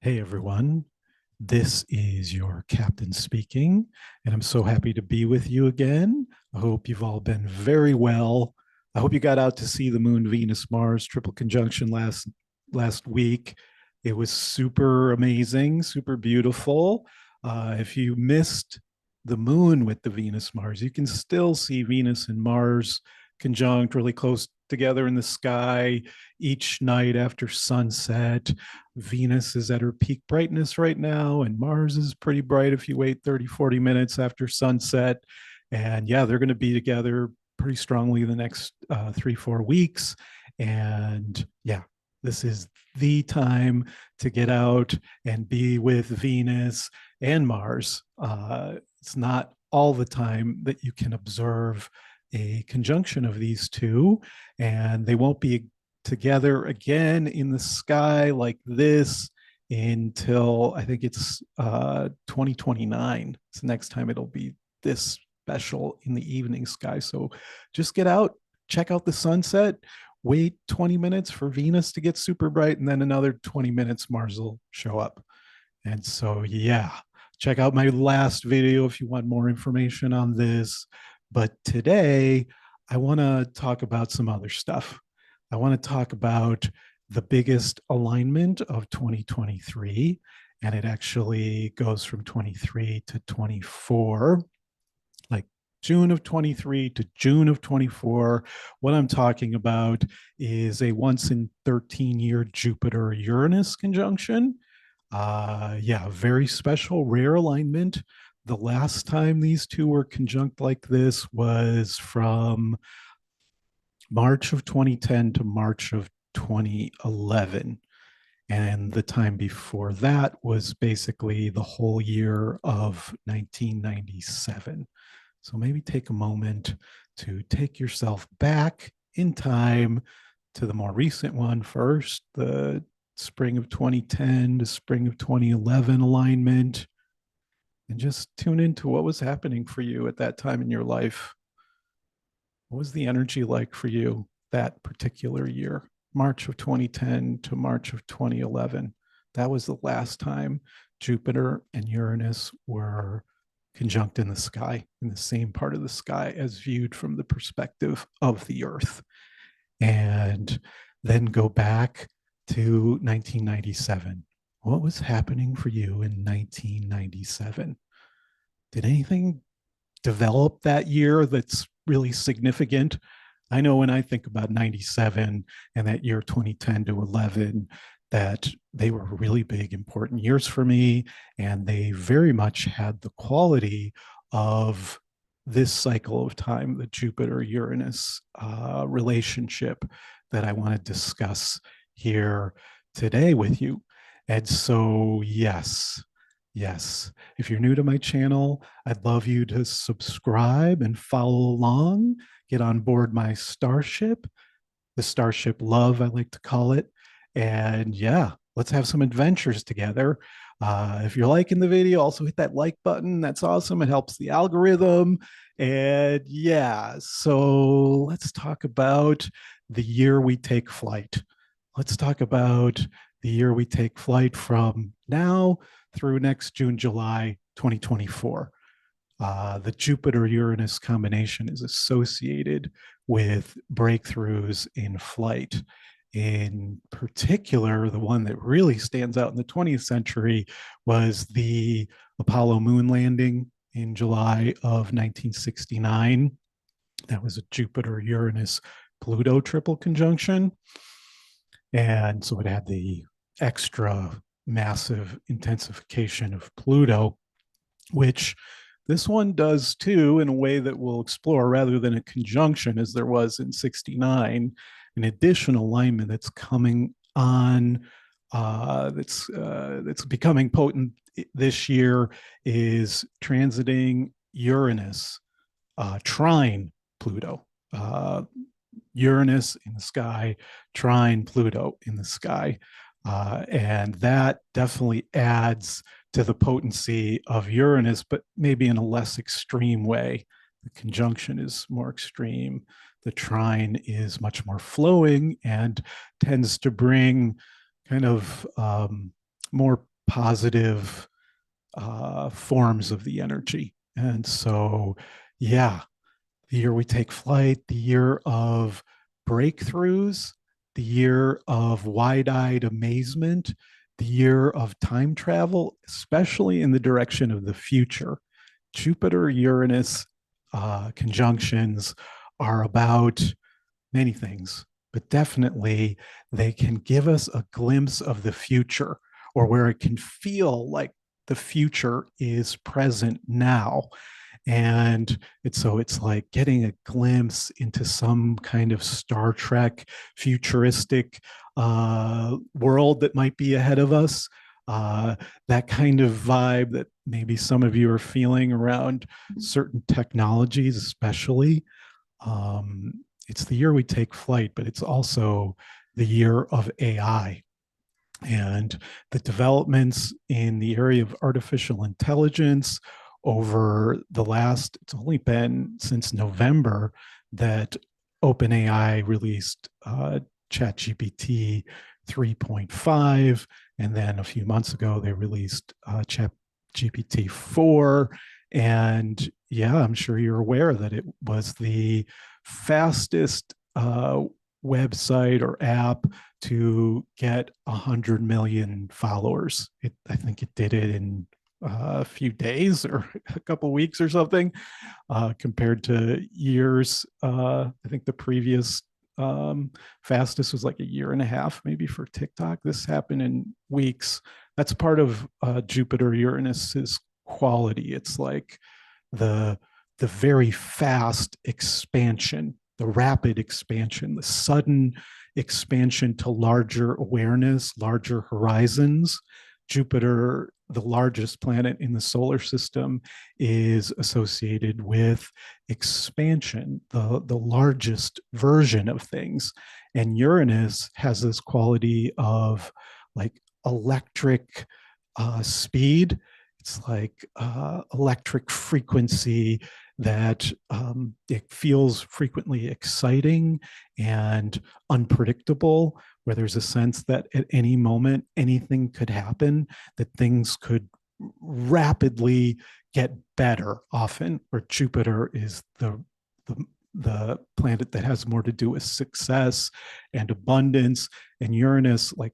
Hey everyone, this is your captain speaking, and I'm so happy to be with you again. I hope you've all been very well. I hope you got out to see the moon, Venus, Mars triple conjunction last week. It was super amazing, super beautiful. If you missed the moon with the Venus Mars, you can still see Venus and Mars conjunct really close together in the sky each night after sunset. Venus is at her peak brightness right now, and Mars is pretty bright if you wait 30, 40 minutes after sunset. And yeah, they're going to be together pretty strongly the next 3, 4 weeks. And yeah, this is the time to get out and be with Venus and Mars. It's not all the time that you can observe a conjunction of these two, and they won't be together again in the sky like this until I think it's 2029. It's the next time it'll be this special in the evening sky. So just get out, check out the sunset, wait 20 minutes for Venus to get super bright, and then another 20 minutes, Mars will show up. And so, yeah, check out my last video if you want more information on this. But today, I want to talk about some other stuff. I want to talk about the biggest alignment of 2023, and it actually goes from 23 to 24, like June of 23 to June of 24. What I'm talking about is a once in 13-year Jupiter-Uranus conjunction. Yeah, very special, rare alignment. The last time these two were conjunct like this was from March of 2010 to March of 2011. And the time before that was basically the whole year of 1997. So maybe take a moment to take yourself back in time to the more recent one first, the spring of 2010 to spring of 2011 alignment, and just tune into what was happening for you at that time in your life. What was the energy like for you that particular year, March of 2010 to March of 2011? That was the last time Jupiter and Uranus were conjunct in the sky, in the same part of the sky as viewed from the perspective of the Earth. And then go back to 1997. What was happening for you in 1997? Did anything develop that year that's really significant? I know when I think about 97 and that year 2010 to 11, that they were really big, important years for me. And they very much had the quality of this cycle of time, the Jupiter Uranus relationship that I want to discuss here today with you. And so, yes, if you're new to my channel, I'd love you to subscribe and follow along, get on board my starship, the Starship Love, I like to call it. And yeah, let's have some adventures together. If you're liking the video, also hit that like button. That's awesome. It helps the algorithm. And yeah, so let's talk about the year we take flight. Let's talk about the year we take flight from now through next June, July 2024. The Jupiter Uranus combination is associated with breakthroughs in flight. In particular, the one that really stands out in the 20th century was the Apollo moon landing in July of 1969. That was a Jupiter Uranus Pluto triple conjunction. And so it had the extra massive intensification of Pluto, which this one does too, in a way that we'll explore rather than a conjunction as there was in 69. An additional alignment that's coming on, that's becoming potent this year, is transiting Uranus, trine Pluto. Uranus in the sky, trine Pluto in the sky. And that definitely adds to the potency of Uranus, but maybe in a less extreme way. The conjunction is more extreme. The trine is much more flowing and tends to bring kind of more positive forms of the energy. And so, yeah, the year we take flight, the year of breakthroughs, the year of wide eyed amazement, the year of time travel, especially in the direction of the future. Jupiter Uranus conjunctions are about many things, but definitely they can give us a glimpse of the future, or where it can feel like the future is present now. And it's like getting a glimpse into some kind of Star Trek futuristic world that might be ahead of us. Uh, that kind of vibe that maybe some of you are feeling around certain technologies, especially. It's the year we take flight, but it's also the year of AI. And the developments in the area of artificial intelligence over the last, it's only been since November that OpenAI released ChatGPT 3.5. And then a few months ago, they released ChatGPT 4. And yeah, I'm sure you're aware that it was the fastest website or app to get 100 million followers. I think it did it in a few days or a couple weeks or something, compared to years. I think the previous fastest was like a year and a half, maybe for TikTok. This happened in weeks. That's part of Jupiter Uranus's quality. It's like the the very fast expansion, the rapid expansion, the sudden expansion to larger awareness, larger horizons. Jupiter, the largest planet in the solar system, is associated with expansion, the largest version of things. And Uranus has this quality of like electric speed. It's like electric frequency that it feels frequently exciting and unpredictable, where there's a sense that at any moment anything could happen, that things could rapidly get better often, where Jupiter is the planet that has more to do with success and abundance, and Uranus like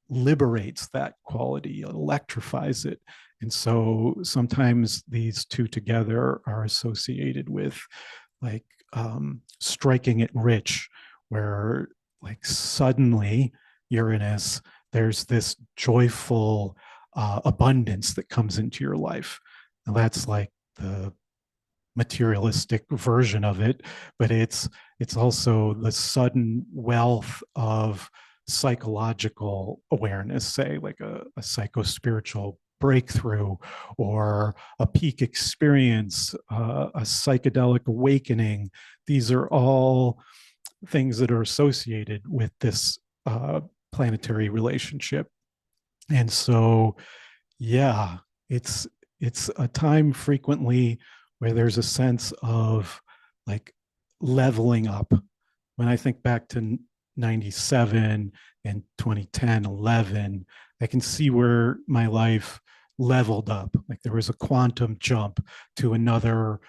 liberates that quality, electrifies it. And so sometimes these two together are associated with like striking it rich, where like suddenly Uranus, there's this joyful abundance that comes into your life. And that's like the materialistic version of it, but it's also the sudden wealth of psychological awareness, say like a psycho-spiritual breakthrough or a peak experience, a psychedelic awakening. These are all things that are associated with this planetary relationship. And so, yeah, it's it's a time frequently where there's a sense of like leveling up. When I think back to 97 and 2010, 11, I can see where my life leveled up. Like there was a quantum jump to another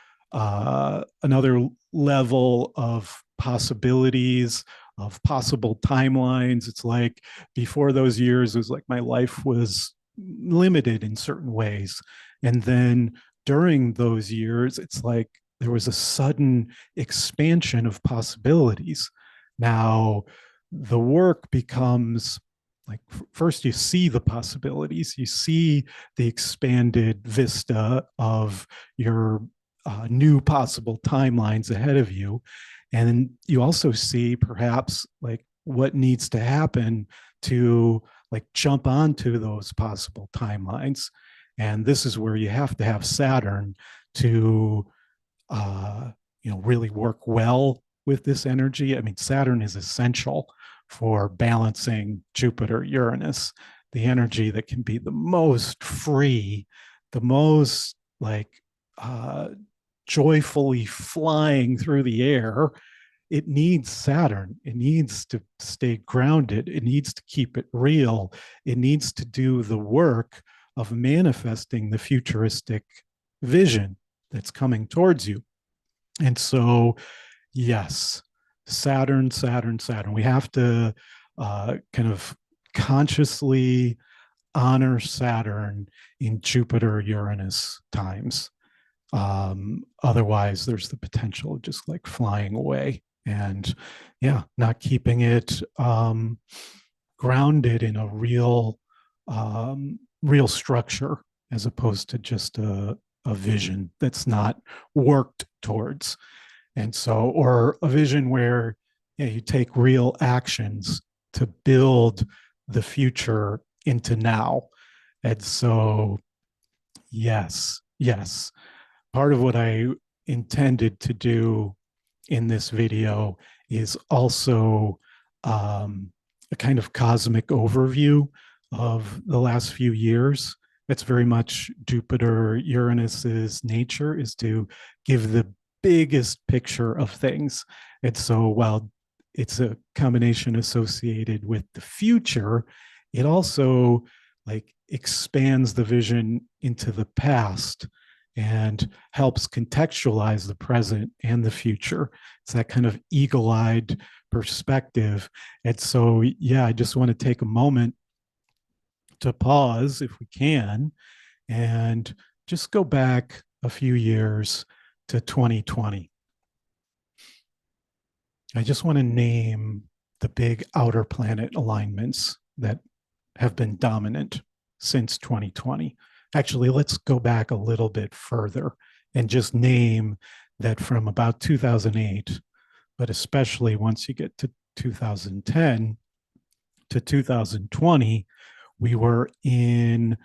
level of possibilities, of possible timelines. It's like before those years, it was like my life was limited in certain ways. And then during those years, it's like there was a sudden expansion of possibilities. Now, the work becomes like first you see the possibilities, you see the expanded vista of your new possible timelines ahead of you. And you also see perhaps like what needs to happen to like jump onto those possible timelines. And this is where you have to have Saturn to really work well with this energy. I mean, Saturn is essential for balancing Jupiter Uranus, the energy that can be the most free, the most like joyfully flying through the air, it needs Saturn. It needs to stay grounded. It needs to keep it real. It needs to do the work of manifesting the futuristic vision that's coming towards you. And so, yes, Saturn, Saturn, Saturn. We have to kind of consciously honor Saturn in Jupiter-Uranus times. Otherwise, there's the potential of just like flying away and, yeah, not keeping it grounded in a real structure as opposed to just a vision that's not worked towards. And so, or a vision where, yeah, you take real actions to build the future into now. And so, yes, yes. Part of what I intended to do in this video is also a kind of cosmic overview of the last few years. That's very much Jupiter Uranus's nature, is to give the biggest picture of things. And so while it's a combination associated with the future, it also like expands the vision into the past and helps contextualize the present and the future. It's that kind of eagle-eyed perspective. And so, yeah, I just want to take a moment to pause, if we can, and just go back a few years to 2020. I just want to name the big outer planet alignments that have been dominant since 2020. Actually, let's go back a little bit further and just name that from about 2008, but especially once you get to 2010 to 2020, we were in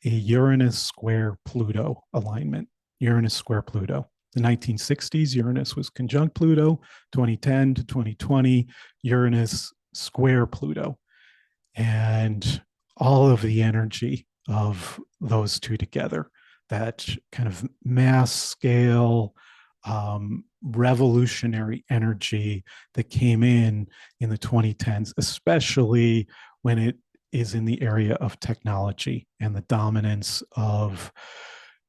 a Uranus square Pluto alignment. Uranus square Pluto. The 1960s, Uranus was conjunct Pluto. 2010 to 2020, Uranus square Pluto. And all of the energy of those two together, that kind of mass scale, revolutionary energy that came in the 2010s, especially when it is in the area of technology and the dominance of,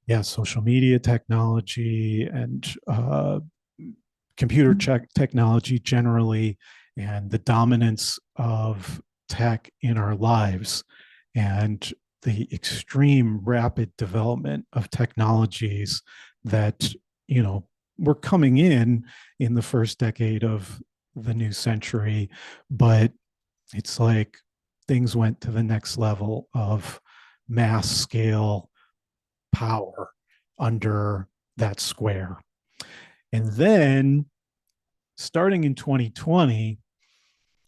yeah, social media technology and computer technology generally, and the dominance of tech in our lives, and the extreme rapid development of technologies that, you know, were coming in the first decade of the new century. But it's like things went to the next level of mass scale power under that square. And then starting in 2020,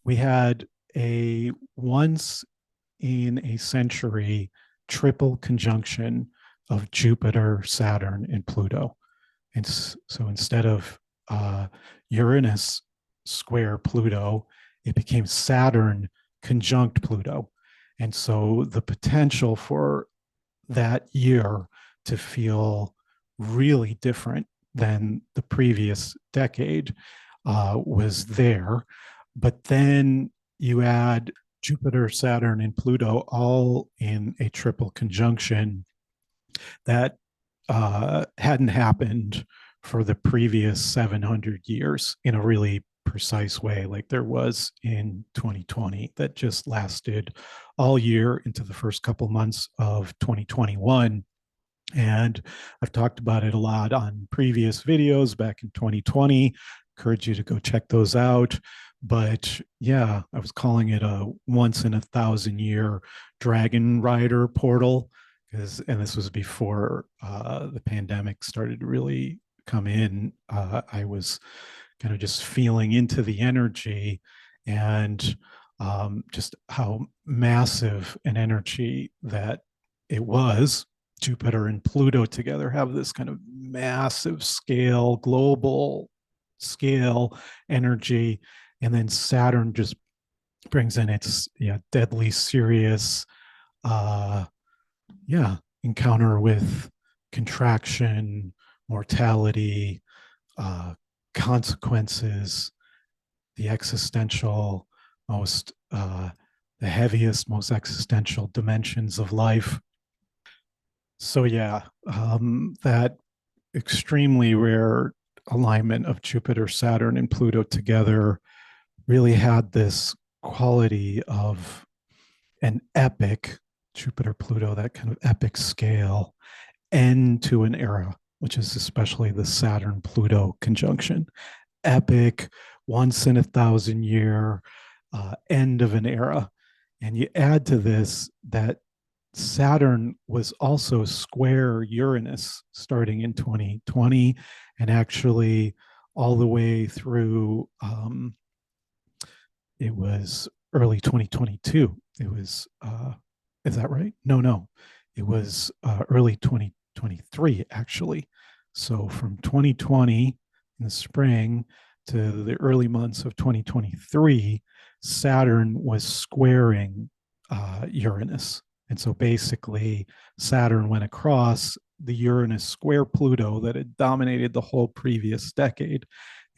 we had a once in a century triple conjunction of Jupiter, Saturn, and Pluto. And so instead of Uranus square Pluto, it became Saturn conjunct Pluto. And so the potential for that year to feel really different than the previous decade was there. But then you add Jupiter, Saturn, and Pluto all in a triple conjunction that hadn't happened for the previous 700 years in a really precise way, like there was in 2020, that just lasted all year into the first couple months of 2021. And I've talked about it a lot on previous videos back in 2020. Encourage you to go check those out. But yeah, I was calling it a once in a thousand year dragon rider portal, and this was before the pandemic started to really come in. I was kind of just feeling into the energy, and just how massive an energy that it was. Jupiter and Pluto together have this kind of massive scale, global scale energy. And then Saturn just brings in its, yeah, deadly serious, yeah, encounter with contraction, mortality, consequences, the existential, most, the heaviest, most existential dimensions of life. So, yeah, that extremely rare alignment of Jupiter, Saturn, and Pluto together really had this quality of an epic Jupiter, Pluto, that kind of epic scale end to an era, which is especially the Saturn Pluto conjunction. Epic, once in a thousand year end of an era. And you add to this that Saturn was also square Uranus starting in 2020 and actually all the way through it was early 2022. It was, is that right? No. It was early 2023, actually. So from 2020 in the spring to the early months of 2023, Saturn was squaring Uranus. And so basically, Saturn went across the Uranus square Pluto that had dominated the whole previous decade.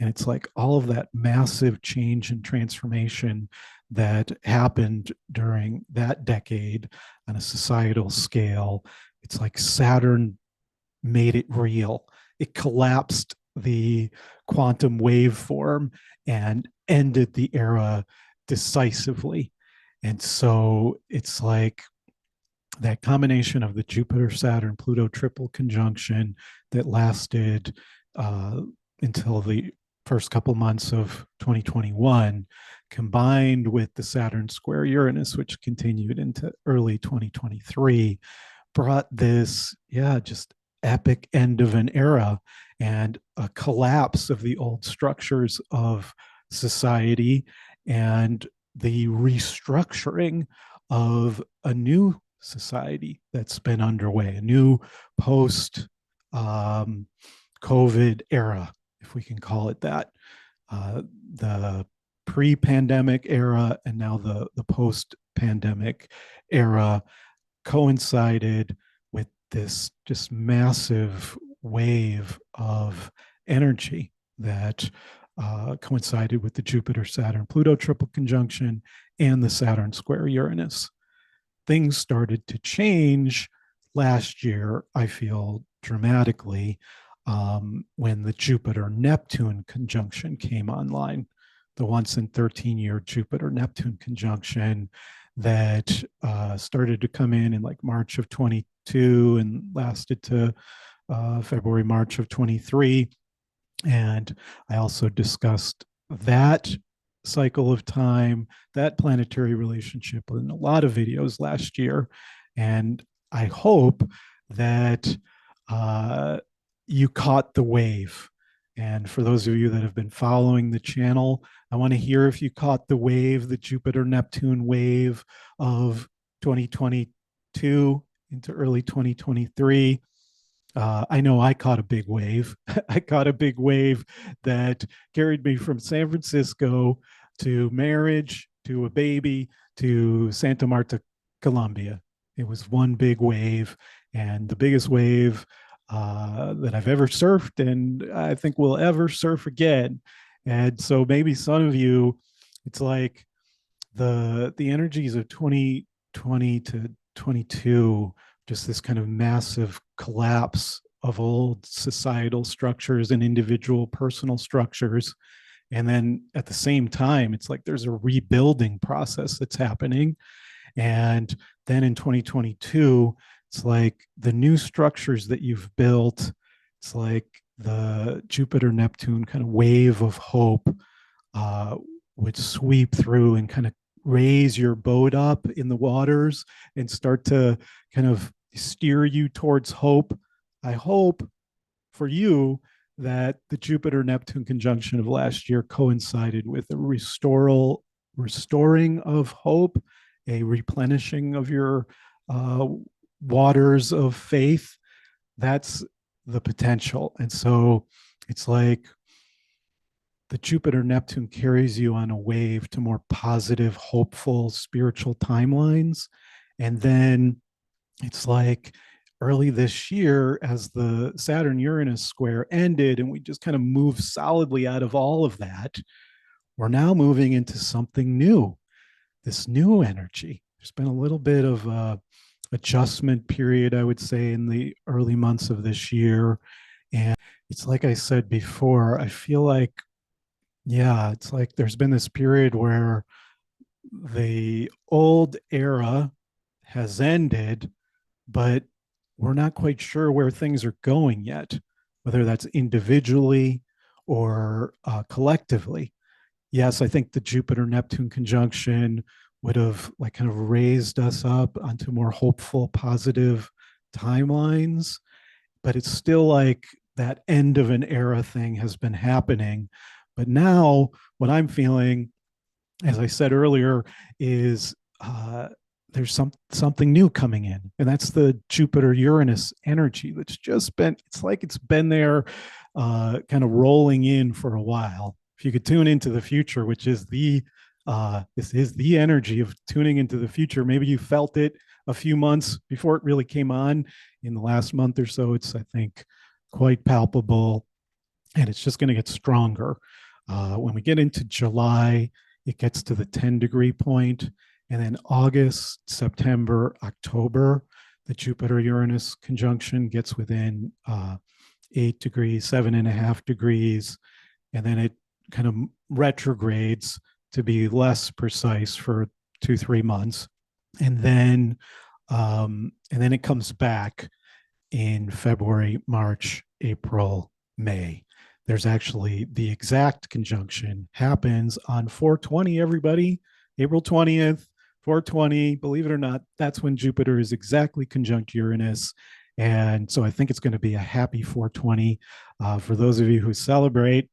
And it's like all of that massive change and transformation that happened during that decade on a societal scale. It's like Saturn made it real. It collapsed the quantum waveform and ended the era decisively. And so it's like that combination of the Jupiter, Saturn, Pluto triple conjunction that lasted uh, until the first couple months of 2021, combined with the Saturn square Uranus, which continued into early 2023, brought this, yeah, just epic end of an era and a collapse of the old structures of society and the restructuring of a new society that's been underway, a new post um, COVID era, if we can call it that. The pre-pandemic era and now the post-pandemic era coincided with this just massive wave of energy that coincided with the Jupiter Saturn Pluto triple conjunction and the Saturn square Uranus. Things started to change last year, I feel dramatically, when the Jupiter Neptune conjunction came online, the once in 13-year Jupiter Neptune conjunction that started to come in like March of 22 and lasted to February, March of 23. And I also discussed that cycle of time, that planetary relationship in a lot of videos last year. And I hope that you caught the wave. And for those of you that have been following the channel, I want to hear if you caught the wave, the Jupiter Neptune wave of 2022 into early 2023. I know I caught a big wave. I caught a big wave that carried me from San Francisco to marriage, to a baby, to Santa Marta, Colombia. It was one big wave, and the biggest wave that I've ever surfed, and I think will ever surf again. And so maybe some of you, it's like the energies of 2020 to 22, just this kind of massive collapse of old societal structures and individual personal structures. And then at the same time, it's like there's a rebuilding process that's happening. And then in 2022, it's like the new structures that you've built, it's like the Jupiter Neptune kind of wave of hope uh, would sweep through and kind of raise your boat up in the waters and start to kind of steer you towards hope. I hope for you that the Jupiter Neptune conjunction of last year coincided with a restoring of hope, a replenishing of your uh, waters of faith. That's the potential. And so it's like the Jupiter Neptune carries you on a wave to more positive, hopeful, spiritual timelines. And then it's like early this year, as the Saturn Uranus square ended, and we just kind of moved solidly out of all of that, we're now moving into something new, this new energy. There's been a little bit of a adjustment period, I would say, in the early months of this year. And it's like I said before, I feel like, yeah, it's like there's been this period where the old era has ended, but we're not quite sure where things are going yet, whether that's individually or collectively. Yes, I think the Jupiter Neptune conjunction would have like kind of raised us up onto more hopeful, positive timelines, but it's still like that end of an era thing has been happening. But now, what I'm feeling, as I said earlier, is there's something new coming in, and that's the Jupiter-Uranus energy that's just been. It's like it's been there, kind of rolling in for a while. If you could tune into the future, which is this is the energy of tuning into the future. Maybe you felt it a few months before it really came on. In the last month or so, it's, I think, quite palpable, and it's just going to get stronger. When we get into July, it gets to the 10-degree point, and then August, September, October, the Jupiter Uranus conjunction gets within 8 degrees, 7.5 degrees, and then it kind of retrogrades to be less precise for 2, 3 months. And then it comes back in February, March, April, May. There's actually the exact conjunction happens on 420, everybody. April 20th, 420, believe it or not, that's when Jupiter is exactly conjunct Uranus. And so I think it's going to be a happy 420 for those of you who celebrate.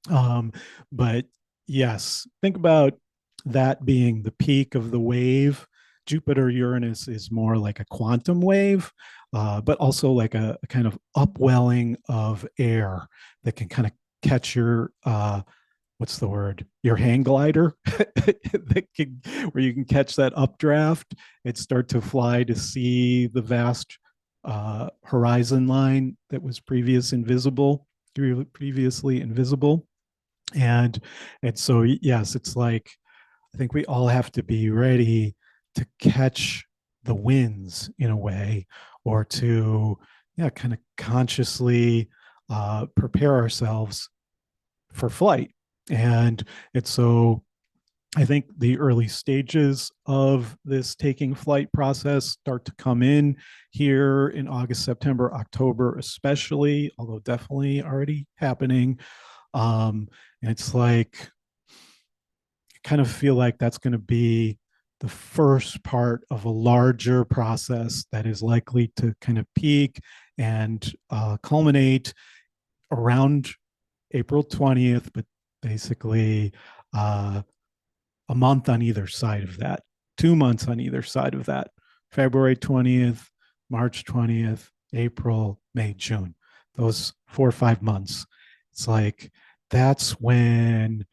But yes, think about that being the peak of the wave. Jupiter Uranus is more like a quantum wave, but also like a kind of upwelling of air that can kind of catch your what's the word, your hang glider that can, where you can catch that updraft and start to fly to see the vast horizon line that was previously invisible. And so yes, it's like I think we all have to be ready to catch the winds in a way, or to, yeah, kind of consciously prepare ourselves for flight. And so I think the early stages of this taking flight process start to come in here in August, September, October, especially, although definitely already happening. And it's like, I kind of feel like that's going to be the first part of a larger process that is likely to kind of peak and culminate around April 20th, but basically uh, a month on either side of that, 2 months on either side of that. February 20th, March 20th, April, May, June. Those 4 or 5 months. It's like that's when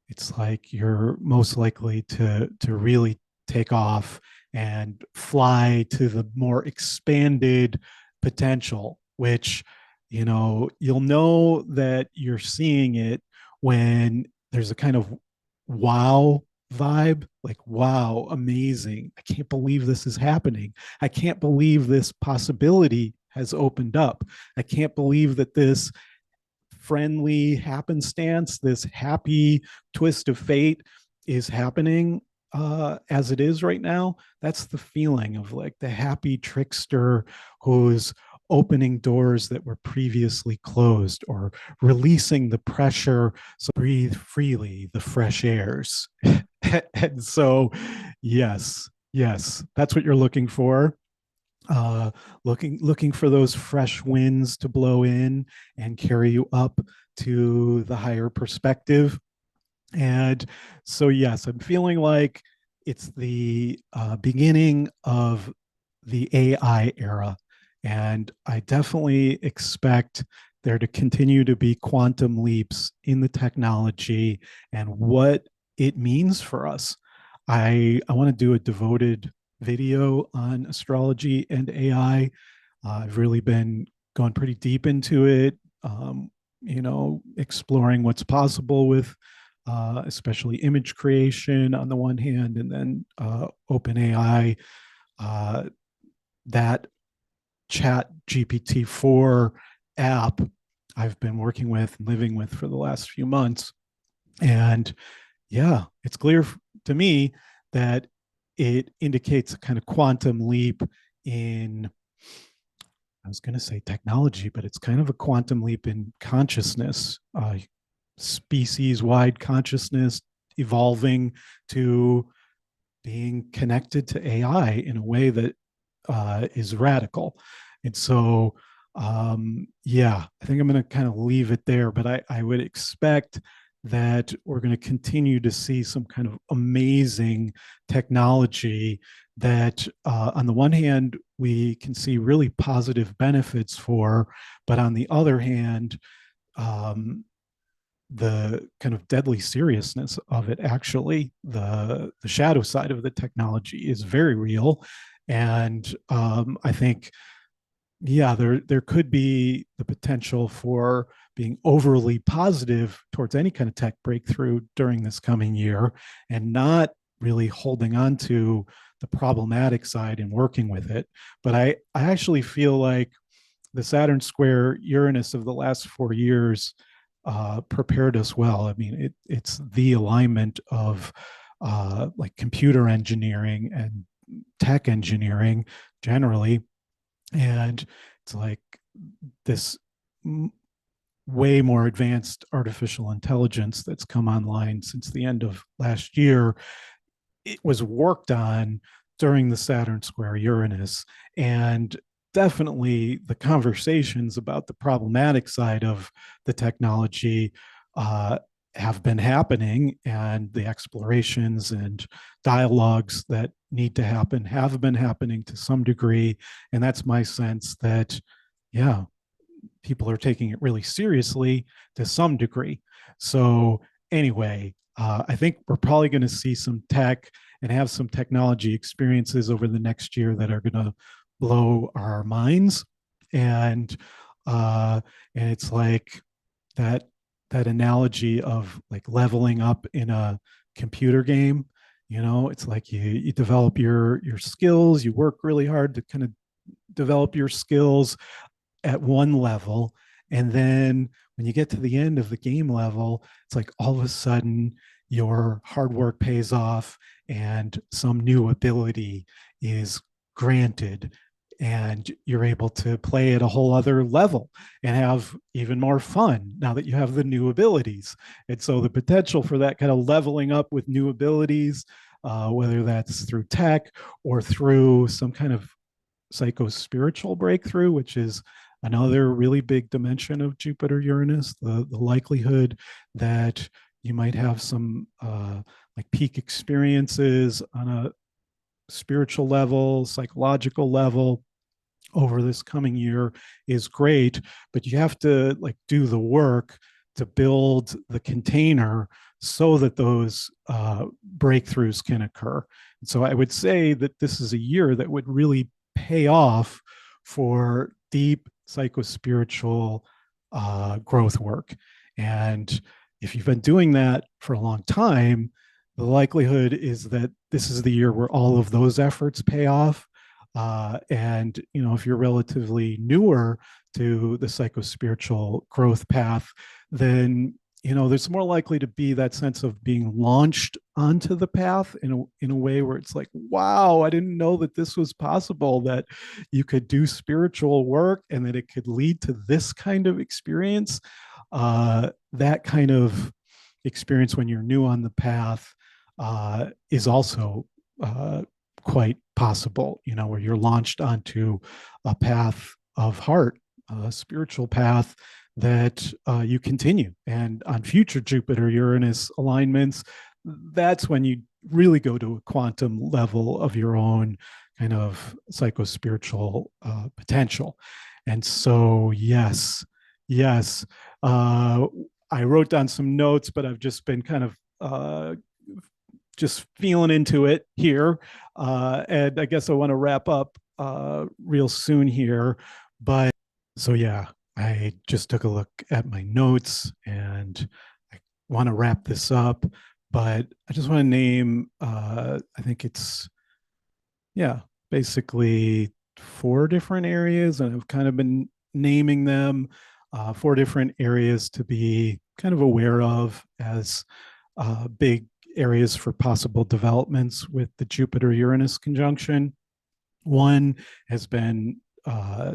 it's like you're most likely to really take off and fly to the more expanded potential, which, you'll know that you're seeing it when there's a kind of wow vibe, like, wow, amazing, I can't believe this is happening, I can't believe this possibility has opened up, I can't believe that this friendly happenstance, this happy twist of fate is happening as it is right now. That's the feeling of like the happy trickster who's opening doors that were previously closed, or releasing the pressure so breathe freely the fresh airs. And so, yes, that's what you're looking for. Looking for those fresh winds to blow in and carry you up to the higher perspective. And so, yes, I'm feeling like it's the beginning of the AI era. And I definitely expect there to continue to be quantum leaps in the technology and what it means for us. I want to do a devoted video on astrology and AI. I've really been going pretty deep into it, exploring what's possible with especially image creation on the one hand, and then OpenAI, uh, that Chat GPT-4 app I've been working with and living with for the last few months. And yeah, it's clear to me that it indicates a kind of quantum leap in, I was going to say technology, but it's kind of a quantum leap in consciousness, species wide consciousness evolving to being connected to AI in a way that is radical. And so, yeah, I think I'm going to kind of leave it there, but I would expect that we're going to continue to see some kind of amazing technology that, on the one hand, we can see really positive benefits for, but on the other hand, um, the kind of deadly seriousness of it, actually the shadow side of the technology is very real. And I think, yeah, there could be the potential for being overly positive towards any kind of tech breakthrough during this coming year and not really holding on to the problematic side and working with it. But I actually feel like the Saturn square Uranus of the last 4 years prepared us well. I mean, it's the alignment of like computer engineering and tech engineering generally. And it's like this way more advanced artificial intelligence that's come online since the end of last year. It was worked on during the Saturn square Uranus. And definitely the conversations about the problematic side of the technology uh, have been happening, and the explorations and dialogues that need to happen have been happening to some degree. And that's my sense that, yeah, people are taking it really seriously to some degree. So, anyway, I think we're probably going to see some tech and have some technology experiences over the next year that are going to blow our minds. And and it's like that that analogy of like leveling up in a computer game. You know, it's like you develop your skills, you work really hard to kind of develop your skills at one level, and then when you get to the end of the game level, it's like all of a sudden your hard work pays off and some new ability is granted, and you're able to play at a whole other level and have even more fun now that you have the new abilities. And so the potential for that kind of leveling up with new abilities, whether that's through tech or through some kind of psycho spiritual breakthrough, which is another really big dimension of Jupiter Uranus, the likelihood that you might have some like peak experiences on a spiritual level, psychological level over this coming year is great, but you have to like do the work to build the container so that those breakthroughs can occur. And so I would say that this is a year that would really pay off for deep psychospiritual growth work. And if you've been doing that for a long time, the likelihood is that this is the year where all of those efforts pay off. And you know, if you're relatively newer to the psychospiritual growth path, then you know there's more likely to be that sense of being launched onto the path in a way where it's like, wow, I didn't know that this was possible, that you could do spiritual work and that it could lead to this kind of experience. That kind of experience when you're new on the path is also quite possible, you know, where you're launched onto a path of heart, a spiritual path that you continue. And on future Jupiter Uranus alignments, that's when you really go to a quantum level of your own kind of psychospiritual potential. And so, yes, yes, I wrote down some notes, but I've just been kind of just feeling into it here. And I guess I want to wrap up real soon here. But so, yeah, I just took a look at my notes, and I want to wrap this up, but I just want to name, I think it's, yeah, basically four different areas, and I've kind of been naming them, four different areas to be kind of aware of as big areas for possible developments with the Jupiter Uranus conjunction. One has been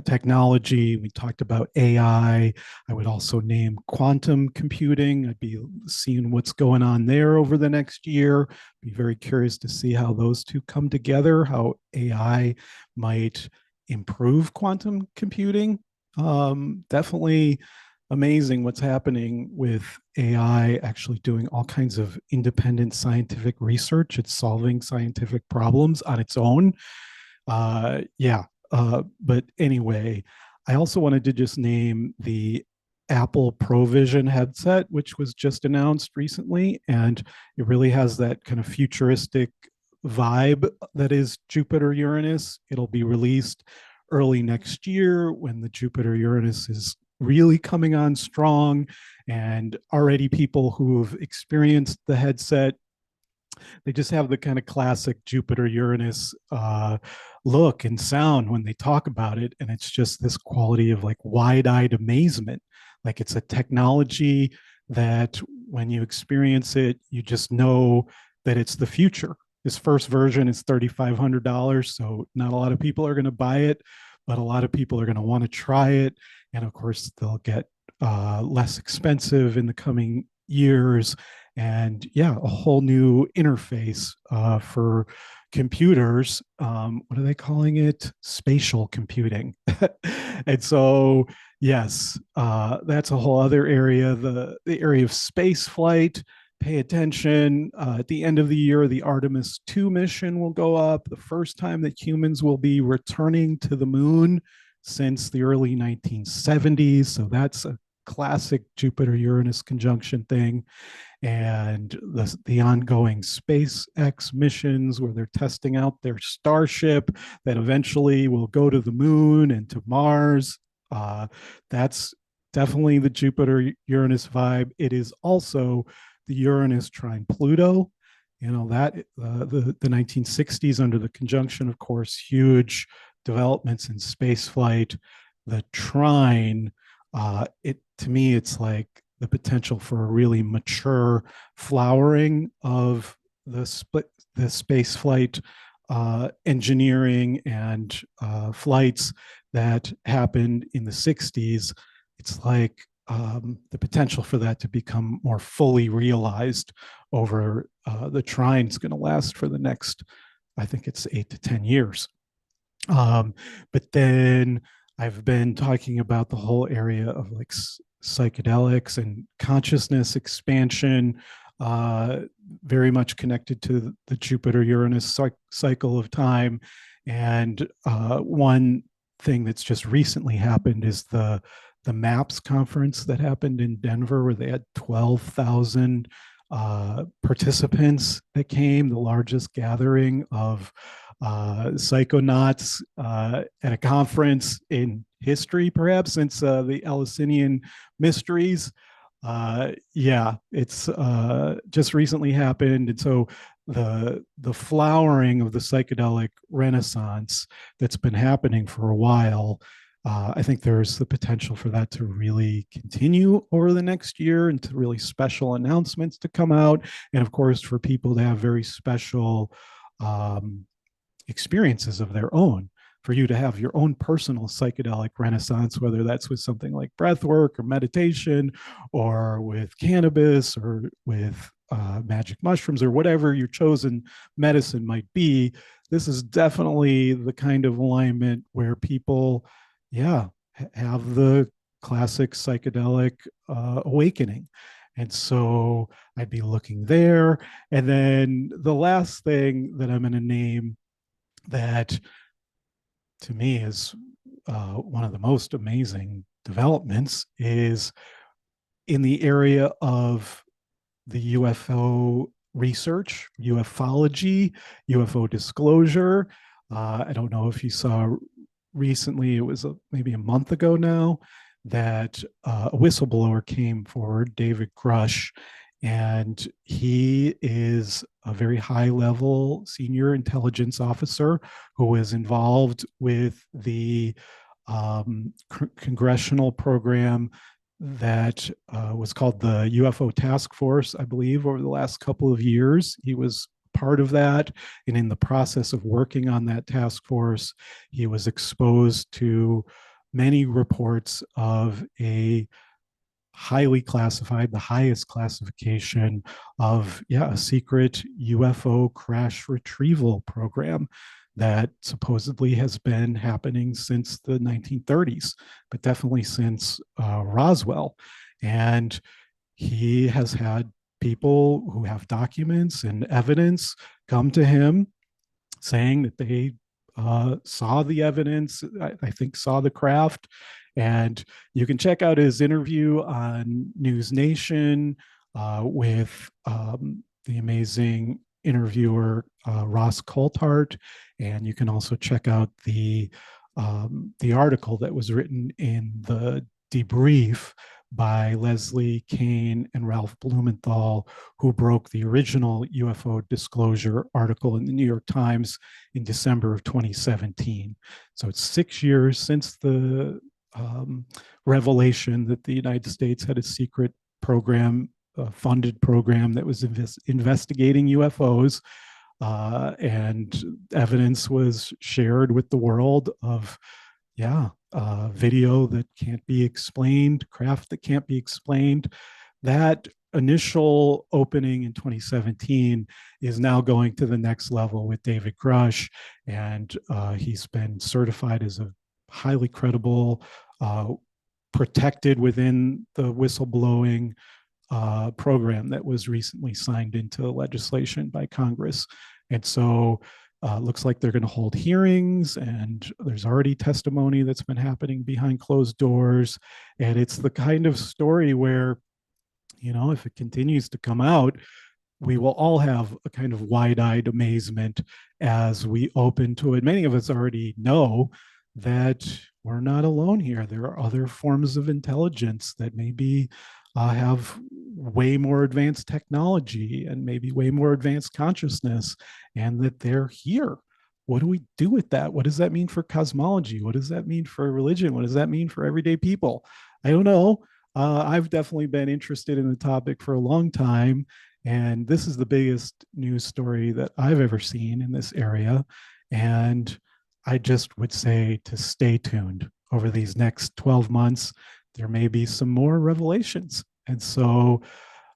technology. We talked about AI. I would also name quantum computing. I'd be seeing what's going on there over the next year. Be very curious to see how those two come together, how AI might improve quantum computing. Definitely amazing what's happening with AI actually doing all kinds of independent scientific research. It's solving scientific problems on its own. Yeah. But anyway, I also wanted to just name the Apple Provision headset, which was just announced recently. And it really has that kind of futuristic vibe that is Jupiter Uranus. It'll be released early next year when the Jupiter Uranus is really coming on strong. And already people who have experienced the headset, they just have the kind of classic Jupiter Uranus look and sound when they talk about it. And it's just this quality of like wide eyed amazement. Like it's a technology that when you experience it, you just know that it's the future. This first version is $3,500. So not a lot of people are going to buy it, but a lot of people are going to want to try it. And of course, they'll get less expensive in the coming years, and yeah, a whole new interface for computers. What are they calling it? Spatial computing. And so, yes, that's a whole other area. The area of space flight. Pay attention. At the end of the year, the Artemis 2 mission will go up. The first time that humans will be returning to the moon since the early 1970s. So that's a classic Jupiter Uranus conjunction thing. And the ongoing SpaceX missions where they're testing out their Starship that eventually will go to the moon and to Mars. That's definitely the Jupiter Uranus vibe. It is also the Uranus trine Pluto. You know, that the 1960s under the conjunction, of course, huge developments in space flight. The trine, it to me, it's like the potential for a really mature flowering of the space flight engineering and flights that happened in the 60s. It's like the potential for that to become more fully realized over the trine is going to last for the next, I think it's 8 to 10 years. But then I've been talking about the whole area of like psychedelics and consciousness expansion, uh, very much connected to the Jupiter Uranus cycle of time. And one thing that's just recently happened is the MAPS conference that happened in Denver, where they had 12,000 participants that came, the largest gathering of psychonauts at a conference in history, perhaps since the Eleusinian mysteries. Yeah, it's just recently happened, and so the flowering of the psychedelic renaissance that's been happening for a while. I think there's the potential for that to really continue over the next year, and to really special announcements to come out, and of course for people to have very special um, experiences of their own, for you to have your own personal psychedelic renaissance, whether that's with something like breath work or meditation, or with cannabis, or with magic mushrooms, or whatever your chosen medicine might be. This is definitely the kind of alignment where people, yeah, have the classic psychedelic awakening. And so I'd be looking there. And then the last thing that I'm going to name that to me is one of the most amazing developments is in the area of the UFO research, ufology, UFO disclosure. I don't know if you saw recently, it was maybe a month ago now, that a whistleblower came forward, David Grush, And he is a very high level senior intelligence officer who was involved with the congressional program that was called the UFO Task Force, I believe, over the last couple of years. He was part of that. And in the process of working on that task force, he was exposed to many reports of a highly classified, the highest classification of, yeah, a secret UFO crash retrieval program that supposedly has been happening since the 1930s, but definitely since Roswell. And he has had people who have documents and evidence come to him saying that they saw the evidence, I think saw the craft. And you can check out his interview on News Nation with the amazing interviewer Ross Coulthart. And you can also check out the article that was written in the debrief by Leslie Kane and Ralph Blumenthal, who broke the original UFO disclosure article in the New York Times in December of 2017. So it's 6 years since the revelation that the United States had a secret program, a funded program that was investigating UFOs. And evidence was shared with the world of, yeah, video that can't be explained, craft that can't be explained. That initial opening in 2017 is now going to the next level with David Grush, and he's been certified as a highly credible, protected within the whistleblowing program that was recently signed into legislation by Congress. And so looks like they're going to hold hearings, and there's already testimony that's been happening behind closed doors. And it's the kind of story where, you know, if it continues to come out, we will all have a kind of wide-eyed amazement as we open to it. Many of us already know that we're not alone here. There are other forms of intelligence that maybe have way more advanced technology and maybe way more advanced consciousness, and that they're here. What do we do with that? What does that mean for cosmology? What does that mean for religion? What does that mean for everyday people? I don't know. I've definitely been interested in the topic for a long time, and this is the biggest news story that I've ever seen in this area. And I just would say to stay tuned over these next 12 months. There may be some more revelations. And so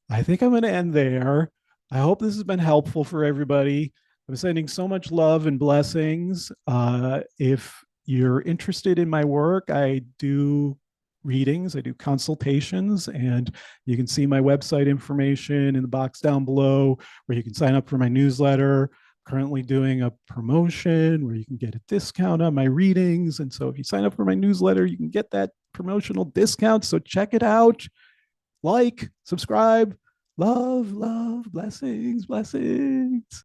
I think I'm going to end there. I hope this has been helpful for everybody. I'm sending so much love and blessings. If you're interested in my work, I do readings, I do consultations, and you can see my website information in the box down below, where you can sign up for my newsletter. Currently doing a promotion where you can get a discount on my readings. And so if you sign up for my newsletter, you can get that promotional discount. So check it out. Like, subscribe, love, blessings, blessings.